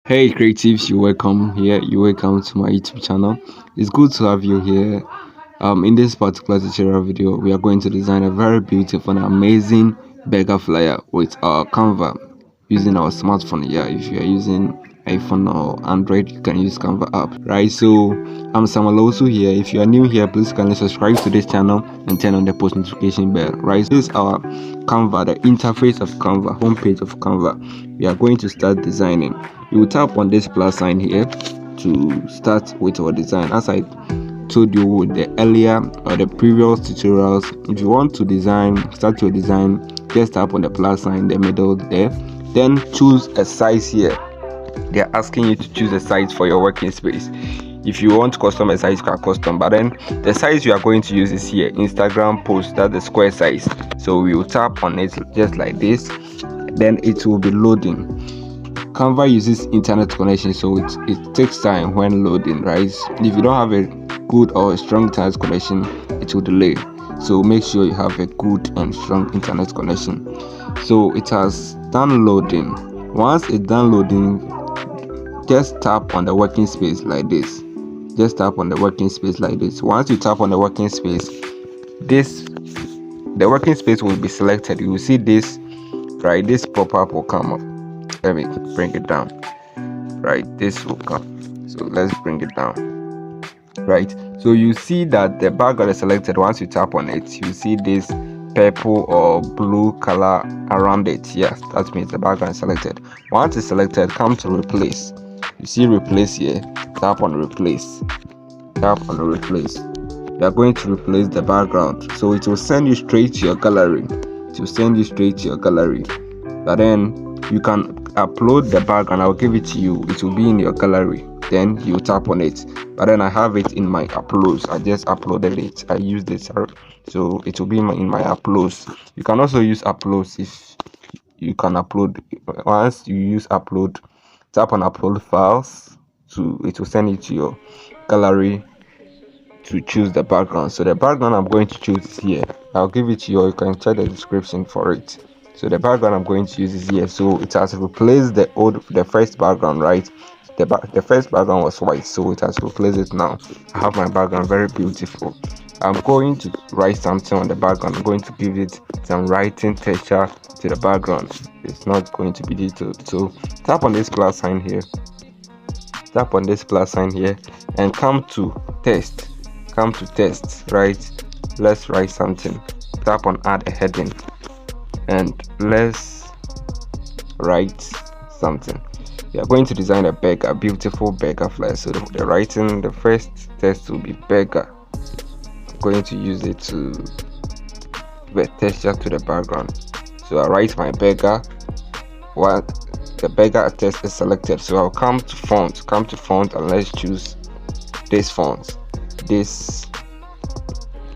Hey creatives, you're welcome here. You're welcome to my YouTube channel. It's good to have you here. In this particular tutorial video, we are going to design a very beautiful and amazing burger flyer with our Canva using our smartphone. Yeah, if you are using iPhone or Android, you can use Canva app, right? So I'm Samuel also here. If you are new here, please kindly subscribe to this channel and turn on the post notification bell, right? So this is our Canva, the interface of Canva, homepage of Canva. We are going to start designing. You will tap on this plus sign here to start with our design. As I told you with the earlier or the previous tutorials, if you want to start your design, just tap on the plus sign in the middle there, then choose a size here. They are asking you to choose a size for your working space. If you want custom a size, you can custom, but then the size you are going to use is here, Instagram post, that's the square size. So we will tap on it just like this, then it will be loading. Canva uses internet connection, so it takes time when loading, right? If you don't have a good or a strong internet connection, it will delay. So make sure you have a good and strong internet connection. So it has done loading. Once it's done loading, just tap on the working space like this. Just tap on the working space like this. Once you tap on the working space, the working space will be selected. You will see this, right? This pop-up will come up. Let me bring it down, right? This will come, so let's bring it down, right? So you see that the background is selected. Once you tap on it, you see this purple or blue color around it. Yes, that means the background is selected. Once it's selected, come to replace. You see replace here, tap on replace, tap on replace. You are going to replace the background, so it will send you straight to your gallery. It will send you straight to your gallery, but then you can upload the background. I'll give it to you. It will be in your gallery, then you tap on it. But then I have it in my uploads. I just uploaded it. I used it, so it will be in my uploads. You can also use uploads if you can upload. Once you use upload, tap on upload files, it will send it to your gallery to choose the background. So the background I'm going to choose is here. I'll give it to you, or you can check the description for it. So the background I'm going to use is here. So it has replaced the first background, right? The first background was white, so it has replaced it now. I have my background, very beautiful. I'm going to write something on the background. I'm going to give it some writing texture to the background. It's not going to be detailed. So tap on this plus sign here. Tap on this plus sign here and come to text. Come to text, right? Let's write something. Tap on add a heading and let's write something. We are going to design a beautiful burger flyer. So the first text will be burger. I'm going to use it to give texture to the background. So I write my burger. The burger text is selected, so I'll come to font and let's choose this font. This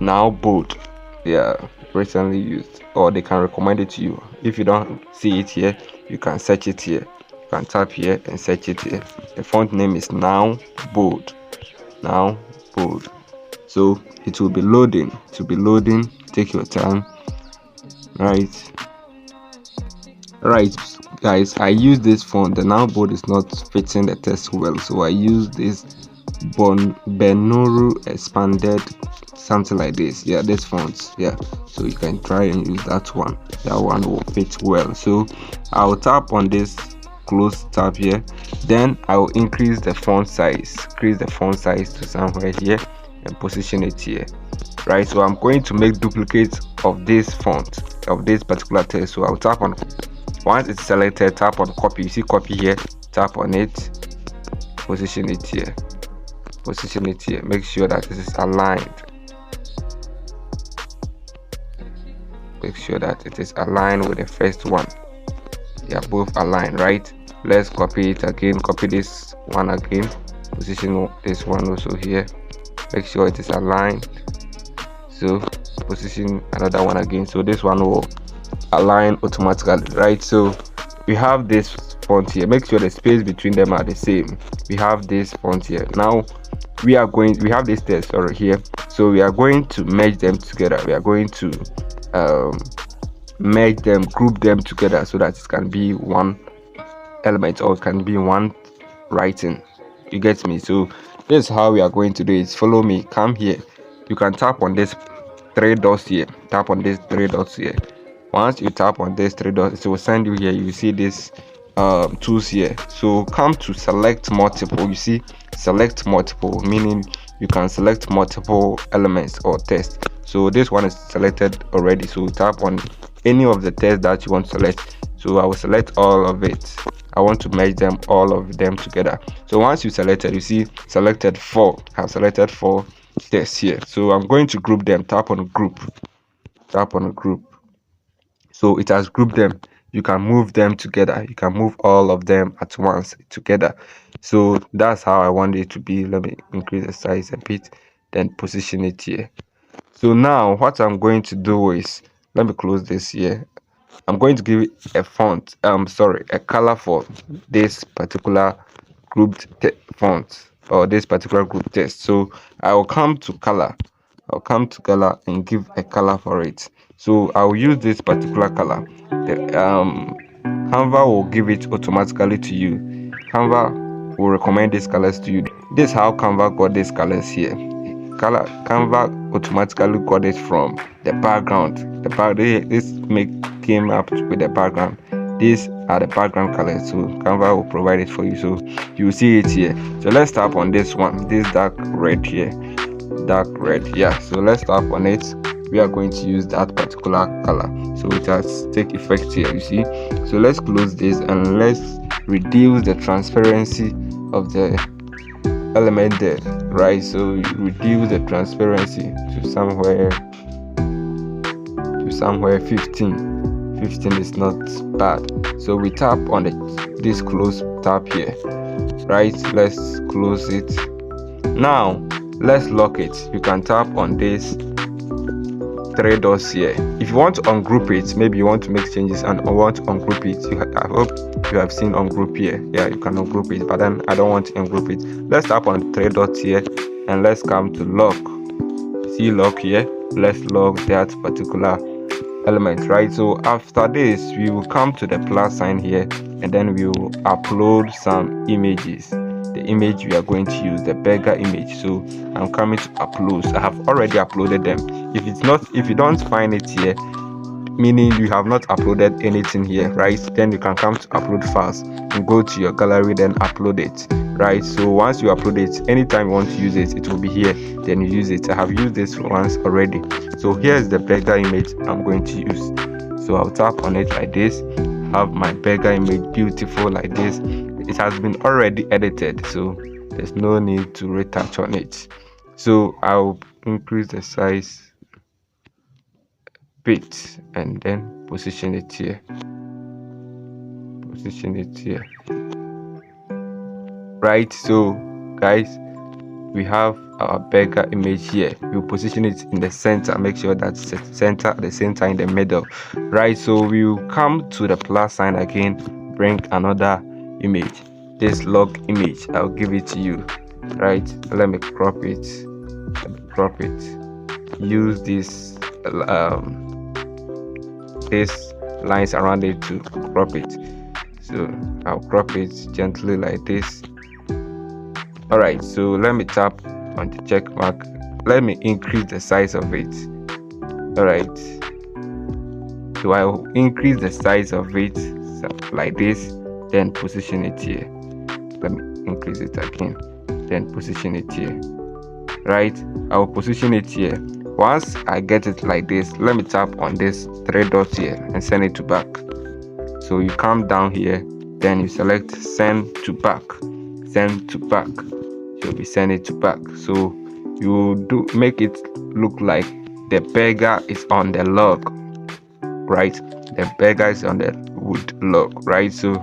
now bold. Yeah, recently used, or they can recommend it to you. If you don't see it here, you can search it here. You can tap here and search it here. The font name is now bold. Now bold. So it will be loading. Take your time. Right, guys. I use this font. The now bold is not fitting the text well, so I use this Benuru expanded, something like this. Yeah, this font. Yeah, so you can try and use that one. That one will fit well. So I'll tap on this close tab here, then I will increase the font size to somewhere here and position it here, right? So I'm going to make duplicates of this font, of this particular text. So I'll tap on, once it's selected, tap on copy. You see copy here, tap on it, position it here. Make sure that this is aligned. Make sure that it is aligned with the first one. They are both aligned, right? Let's copy it again. Copy this one again. Position this one also here. Make sure it is aligned. So position another one again. So this one will align automatically, right? So we have this font here. Make sure the space between them are the same. We have this font here. Now we have this text here, so we are going to merge them together. We are going to group them together so that it can be one element, or it can be one writing. You get me? So this is how we are going to do it. Follow me. Come here. You can tap on this three dots here. Tap on this three dots here. Once you tap on this three dots, it will send you here. You see this tools here. So come to select multiple. You see select multiple, meaning you can select multiple elements or text. So this one is selected already, so tap on any of the text that you want to select. So I will select all of it. I want to merge them, all of them together. So once you selected, you see selected 4. I've selected 4 tests here. So I'm going to group them. Tap on group. Tap on group. So it has grouped them. You can move them together. You can move all of them at once together. So that's how I want it to be. Let me increase the size a bit, then position it here. So now what I'm going to do is, let me close this here. I'm going to give it a font, a color for this particular grouped font or this particular group text. So I will come to color. I'll come to color and give a color for it. So I'll use this particular color. Canva will give it automatically to you. Canva will recommend these colors to you. This is how Canva got these colors here. Canva automatically got it from the background. Came up with the background. These are the background colors, so Canva will provide it for you. So you see it here. So let's tap on this one, this dark red here, dark red. Yeah, so let's tap on it. We are going to use that particular color, so it has take effect here, you see. So let's close this and let's reduce the transparency of the element there, right? So you reduce the transparency to somewhere 15 is not bad. So we tap on this close tab here, right? Let's close it. Now let's lock it. You can tap on this 3 dots here. If you want to ungroup it, maybe you want to make changes and want to ungroup it, I hope you have seen ungroup here. Yeah, you can ungroup it, but then I don't want to ungroup it. Let's tap on 3 dots here and let's come to lock. See lock here. Let's lock that particular element, right? So after this, we will come to the plus sign here and then we will upload some images. The image we are going to use, the beggar image. So I'm coming to upload. I have already uploaded them. If you don't find it here, meaning you have not uploaded anything here, right, then you can come to upload files and go to your gallery, then upload it, right? So once you upload it, anytime you want to use it, it will be here, then you use it. I have used this once already. So here's the beggar image I'm going to use. So I'll tap on it like this. Have my beggar image beautiful like this. It has been already edited, so there's no need to retouch on it. So I'll increase the size bit and then position it here. Right, so guys, we have our beggar image here. We'll position it in the center. Make sure that's the center at the same time in the middle, right? So we'll come to the plus sign again, bring another image, this log image. I'll give it to you, right? Let me crop it. Use this these lines around it to crop it. So I'll crop it gently like this. All right, so let me tap on the check mark. Let me increase the size of it. All right, so I will increase the size of it like this, then position it here. Let me increase it again, then position it here. Right, I will position it here. Once I get it like this, let me tap on this 3 dots here and send it to back. So you come down here, then you select send to back. You'll be sending it to back. So you make it look like the beggar is on the log, right? The beggar is on the wood log, right? So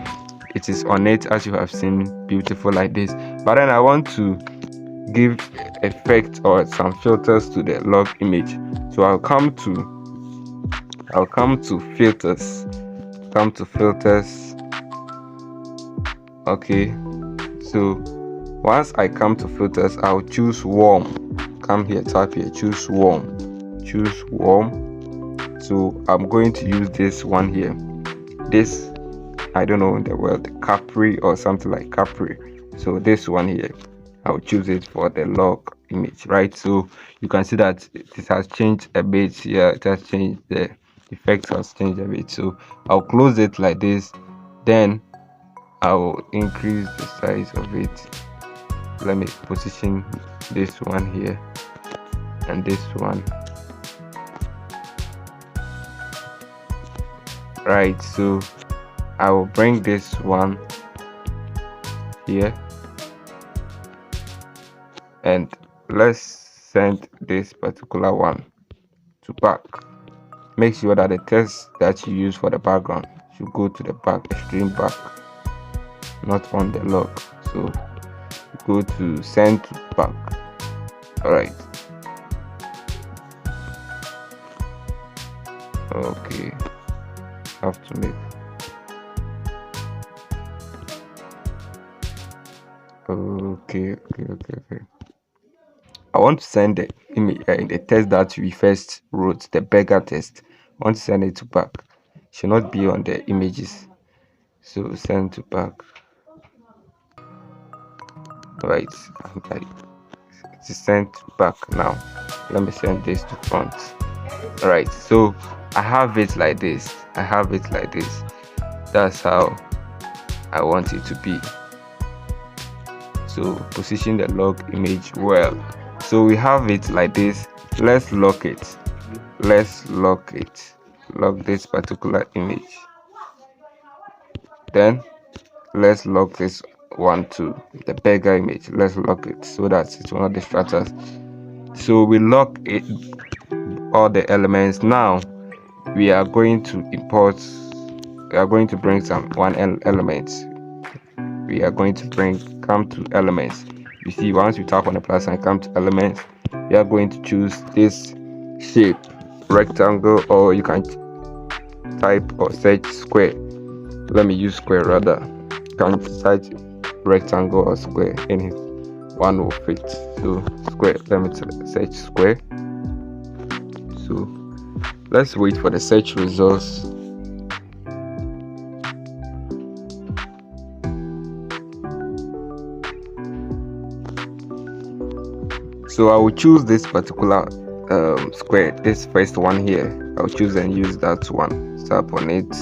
it is on it, as you have seen, beautiful like this. But then I want to give effect or some filters to the log image. So I'll come to filters. Okay, so once I come to filters, I'll choose warm. Come here, tap here, choose warm. So I'm going to use this one here. This, I don't know the word, Capri or something like Capri. So this one here, I'll choose it for the log image, right? So you can see that this has changed a bit here. It has changed, the effect has changed a bit. So I'll close it like this, then I'll increase the size of it. Let me position this one here and this one, right? So I will bring this one here, and let's send this particular one to back. Make sure that the text that you use for the background should go to the back, extreme back, not on the log. So go to send to back. All right. Okay. Have to make. Okay. I want to send the image, the text that we first wrote, the beggar text. I want to send it to back. It should not be on the images. So send to back. Right. It is sent back now. Let me send this to front. All right. So I have it like this. That's how I want it to be. So position the log image well. So we have it like this. Let's lock it. Lock this particular image. Then let's lock this one too, the beggar image. Let's lock it so that it will not distract us. So we lock it, all the elements. Now we are going to import. We are going to bring some element. We are going to come to elements. You see, once you tap on the plus sign, come to elements, we are going to choose this shape, rectangle, or you can type or search square. Let me use square rather. You can search rectangle or square, any one will fit. So square, let me search square. So let's wait for the search results. So I will choose this particular square, this first one here. I'll choose and use that one. Tap on it.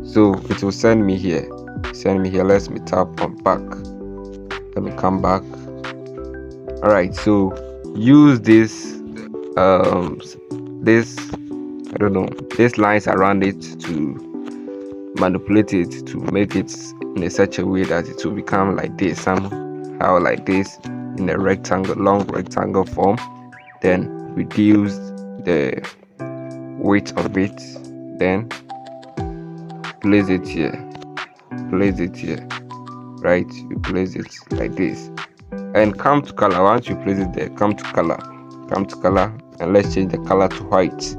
So it will send me here. Let me tap on back. Let me come back. All right. So use this these lines around it to manipulate it, to make it in such a way that it will become like this, somehow like this, in a long rectangle form. Then reduce the weight of it, then place it here, right? You place it like this, and come to color. Once you place it there, come to color, and let's change the color to white.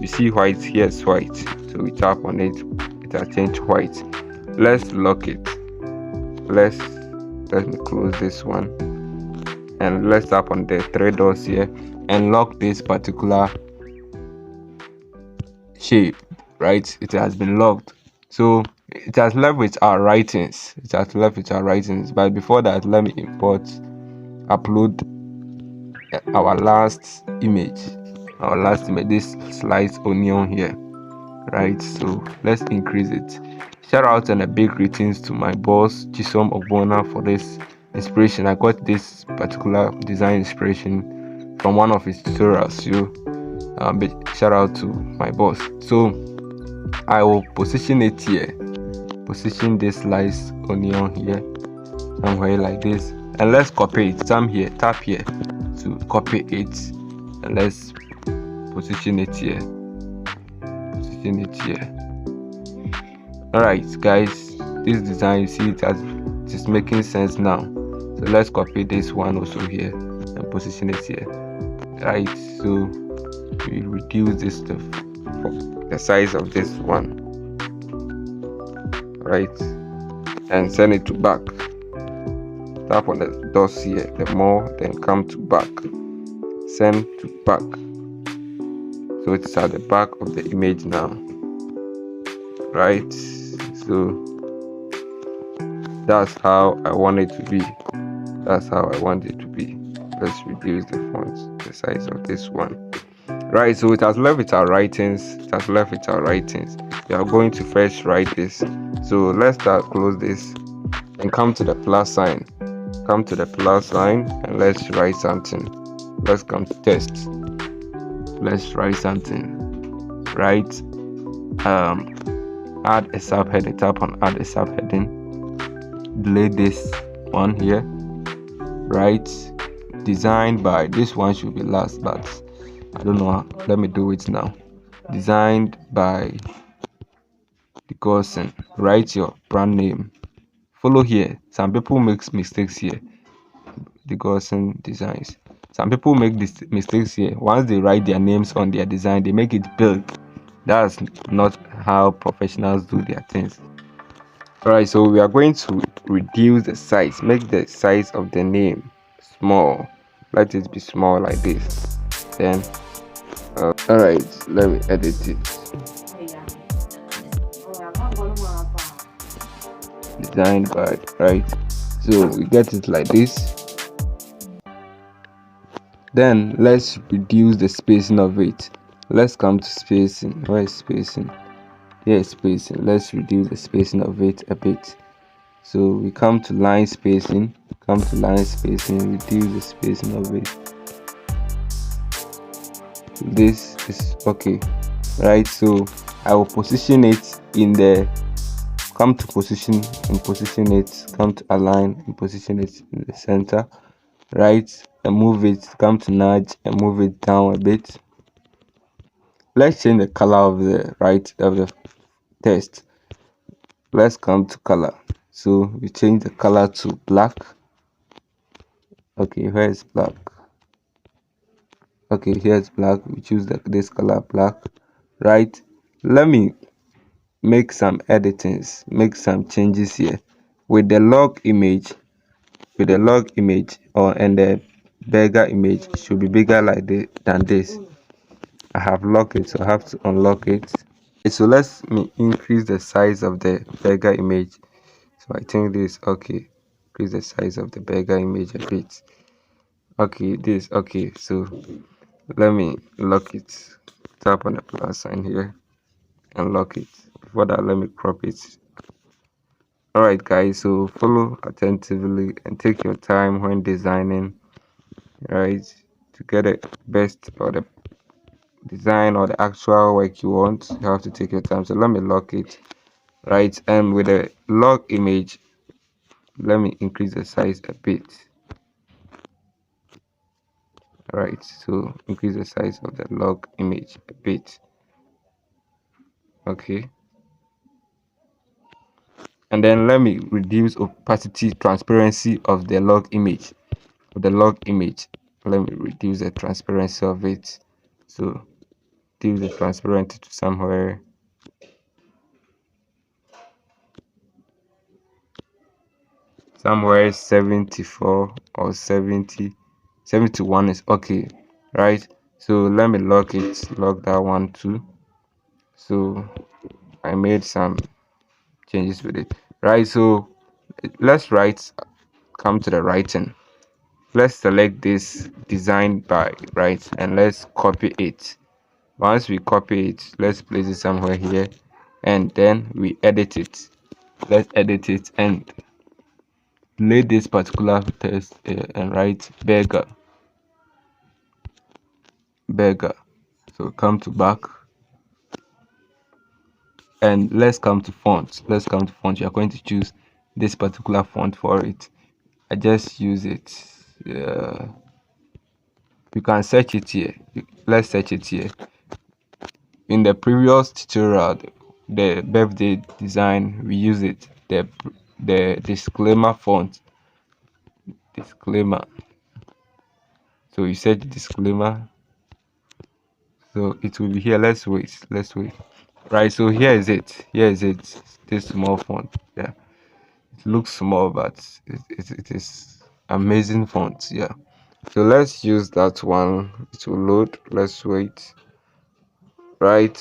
You see white here is white, so we tap on it, it has changed to white. Let's lock it. Let me close this one, and let's tap on the three dots here and lock this particular shape, right? It has been locked. So it has left with our writings. But before that, let me upload our last image, this sliced onion here, right? So let's increase it. Shout out and a big greetings to my boss Chisom Ogbonna for this inspiration. I got this particular design inspiration from one of his tutorials. Big shout out to my boss. So I will position it here, position this sliced onion here somewhere like this, and let's copy it. Tap here to copy it, and let's position it here. All right guys, this design, you see it is making sense now. So let's copy this one also here and position it here, right? So we reduce this stuff, the size of this one, right, and send it to back. Tap on the dots here, the more, then come to back, send to back. So it's at the back of the image now, right? So That's how I want it to be. That's how I want it to be. Let's reduce the font, the size of this one. Right, so it has left with our writings. It has left with our writings. We are going to first write this. So let's start, close this, and come to the plus sign. Come to the plus sign and let's write something. Let's come to text. Let's write something. Write add a subheading. Tap on add a subheading. Delete this one here. Write designed by, this one should be last, but I don't know. Let me do it now. Designed by the Gaussian. Write your brand name. Follow here. Some people make mistakes here. The Gaussian designs. Some people make these mistakes here. Once they write their names on their design, they make it big. That's not how professionals do their things. Alright, so we are going to reduce the size. Make the size of the name small. Let it be small like this. Then alright, let me edit it. Designed by, right? So we get it like this. Then let's reduce the spacing of it. Let's come to spacing. Where is spacing? Here is spacing. Let's reduce the spacing of it a bit. So we come to line spacing. Come to line spacing. Reduce the spacing of it. This is okay, right? So I will position it in the, come to position and position it, come to align and position it in the center, right? And move it, come to nudge and move it down a bit. Let's change the color of the of the text. Let's come to color. So we change the color to black. Okay, where is black? Okay, here's black. We choose this color black, right? Let me make some editings, make some changes here with the log image. With the log image and the burger image should be bigger like this than this. I have locked it, so I have to unlock it. So let's me increase the size of the burger image. So I think this okay. Increase the size of the burger image a bit. Okay, this okay. So let me lock it. Tap on the plus sign here and lock it. Before that, let me crop it. Alright guys, so follow attentively and take your time when designing, right, to get the best or the design or the actual work you want. You have to take your time. So let me lock it, right? And with the log image, let me increase the size a bit. Right, so increase the size of the log image a bit. Okay, and then let me reduce opacity, transparency of the log image. Let me reduce the transparency of it. So reduce the transparency to somewhere somewhere 74 or 70. 71 is okay, right? So let me lock that one too. So I made some changes with it, right? So let's come to the writing. Let's select this designed by, right, and let's copy it. Once we copy it, let's place it somewhere here and then we edit it. Let's edit it and delete this particular text and write burger. So come to back and let's come to font. You are going to choose this particular font for it. I just use it. You can search it here. Let's search it here. In the previous tutorial, the birthday design, we use it, the disclaimer font. Disclaimer. So you search disclaimer, so it will be here. Let's wait. Right, so here is it. This small font. Yeah, it looks small, but it is amazing font. Yeah, so let's use that one. It will load. Let's wait. Right,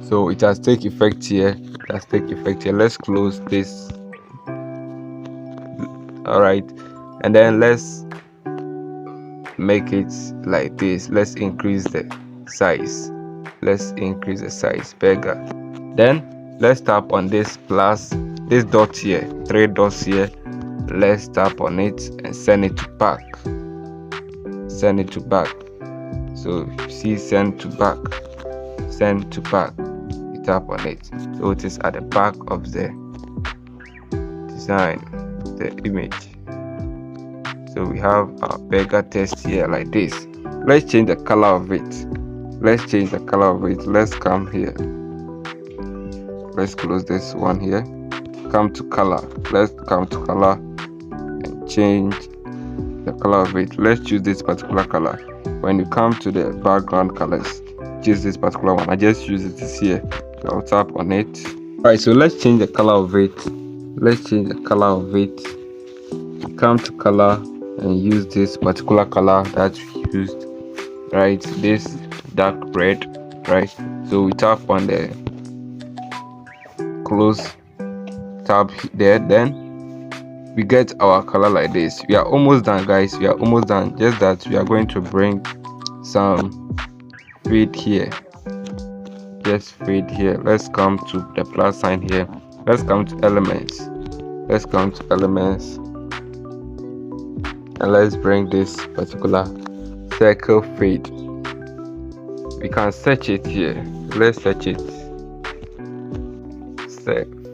So it has take effect here. It has take effect here. Let's close this. All right, and then let's make it like this. Let's increase the size. Let's increase the size bigger. Then let's tap on this plus, this dot here, 3 dots here. Let's tap on it and send it to back. Send it to back. So see, send to back, send to back. You tap on it, so it is at the back of the design, the image. So we have our burger text here like this. Let's change the color of it. Let's change the color of it. Let's come here. Let's close this one here. Come to color. Let's come to color and change the color of it. Let's choose this particular color. When you come to the background colors, choose this particular one. I just use it this here. So I'll tap on it. Alright, so let's change the color of it. Let's change the color of it. Come to color and use this particular color that we used, right? This dark red, right? So we tap on the close tab there, then we get our color like this. We are almost done, guys. We are almost done. Just that we are going to bring some fade here. Just fade here. Let's come to the plus sign here. Let's come to elements. Let's come to elements. And let's bring this particular circle fade. We can search it here. Let's search it.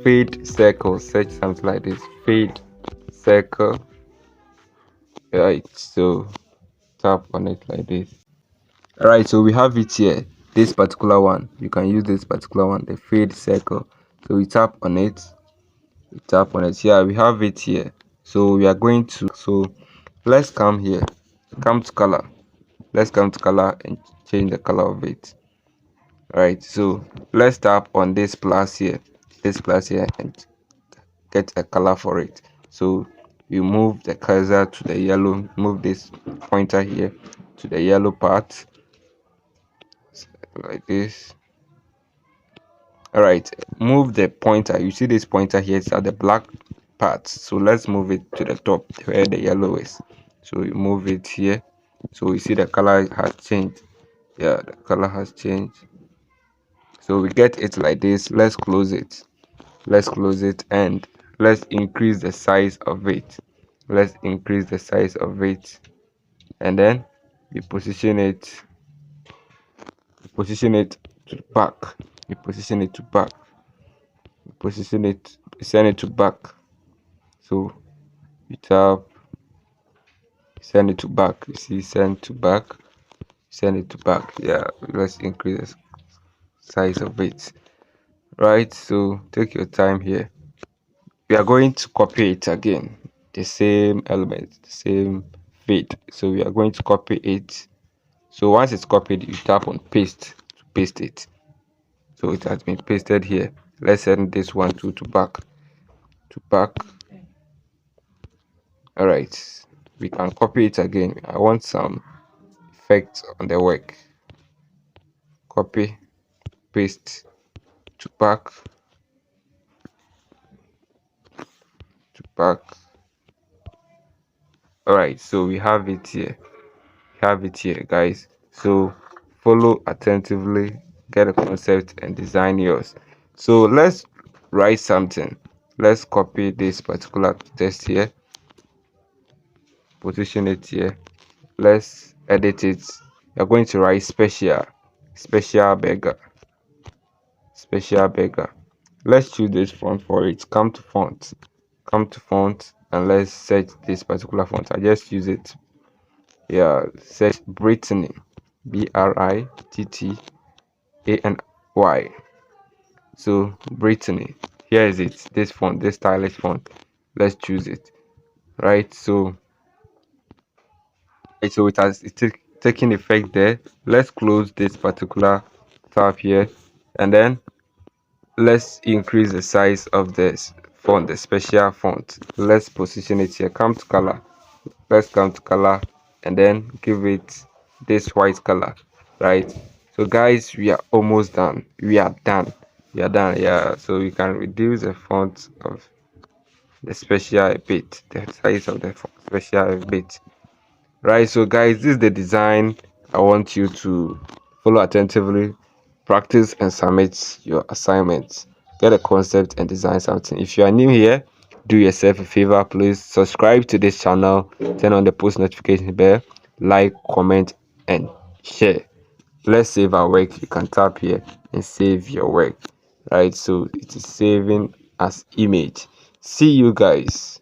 Fade circle. Search something like this. Fade circle. Right. So tap on it like this. Alright. So we have it here. This particular one. You can use this particular one. The fade circle. So we tap on it. We tap on it. Yeah, we have it here. So we are going to. So let's come here, come to color. Let's come to color and change the color of it. Right, so let's tap on this plus here, and get a color for it. So you move the cursor to the yellow, move this pointer here to the yellow part like this. All right, move the pointer. You see this pointer here, it's at the black part. So let's move it to the top where the yellow is. So you move it here. So you see the color has changed. Yeah, the color has changed. So we get it like this. Let's close it. Let's close it and let's increase the size of it. Let's increase the size of it, and then we position it. Position it to the back. We position it to back. We position it. Send it to back. So we tap. Send it to back. You see, send to back. Send it to back. Yeah, let's increase the size of it. Right. So take your time here. We are going to copy it again. The same element, the same fade. So we are going to copy it. So once it's copied, you tap on paste to paste it. So it has been pasted here. Let's send this one to back. To back. All right. We can copy it again. I want some effect on the work. Copy, paste, to back, to back. All right. So we have it here. We have it here, guys. So follow attentively, get a concept and design yours. So let's write something. Let's copy this particular text here, position it here. Let's edit it. You're going to write special burger, special burger. Let's choose this font for it. Come to font, and let's search this particular font. I just use it. Yeah, search Brittany, Brittany. So Brittany, here is it. This font, this stylish font. Let's choose it. Right. So it has taken effect there. Let's close this particular tab here, and then let's increase the size of this font, the special font. Let's position it here. Come to color. Let's come to color and then give it this white color, right? So guys, we are almost done. We are done. Yeah, so we can reduce the font of the special a bit, the size of the special a bit. Right, so guys, this is the design. I want you to follow attentively, practice and submit your assignments. Get a concept and design something. If you are new here, do yourself a favor, please subscribe to this channel, turn on the post notification bell, like, comment and share. Let's save our work. You can tap here and save your work. Right, so it is saving as image. See you guys.